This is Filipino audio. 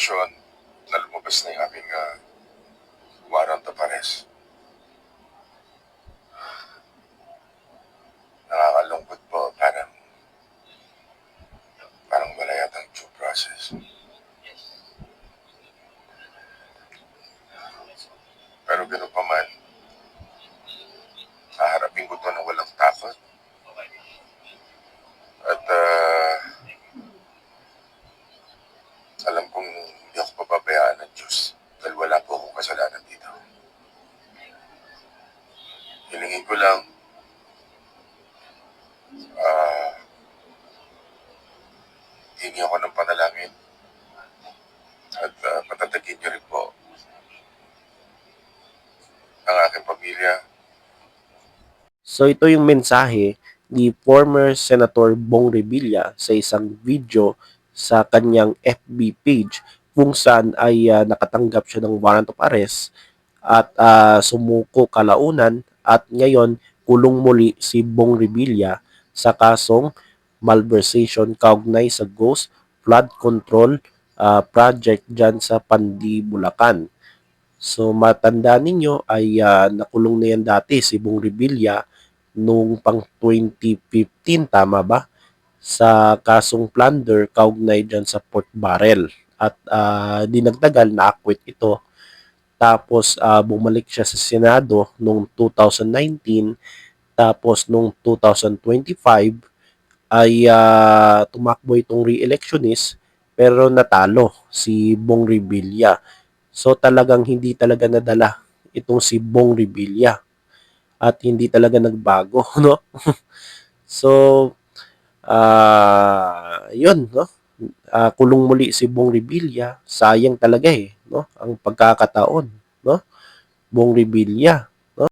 impormasyon na lumabas na yung aming warrant of arrest. Nakakalungkot po, parang wala yatang due process. Pero gano'n pa man, haharapin ko to na walang takot. At alam kong hindi ako papabayaan ng Diyos dahil wala po akong kasalanan dito. Hilingin ko lang, hingi ako ng panalangin at patatagin niyo rin po ang aking pamilya. So ito yung mensahe ni former Senator Bong Revilla sa isang video sa kanyang FB page kung saan ay nakatanggap siya ng warrant of arrest at sumuko kalaunan at ngayon kulong muli si Bong Revilla sa kasong malversation kaugnay sa Ghost Flood Control project dyan sa Pandi, Bulacan. So matanda ninyo ay nakulong na yan dati si Bong Revilla nung pang 2015, tama ba? Sa kasong plunder kaugnay dyan sa Port Barrel. At di nagtagal na-acquit ito. Tapos bumalik siya sa Senado noong 2019. Tapos noong 2025 ay tumakbo itong re-electionist pero natalo si Bong Revilla. So talagang hindi talaga nadala itong si Bong Revilla at hindi talaga nagbago, no? So yun, no? Kulong muli si Bong Revilla. Sayang talaga no? Ang pagkakataon, no? Bong Revilla.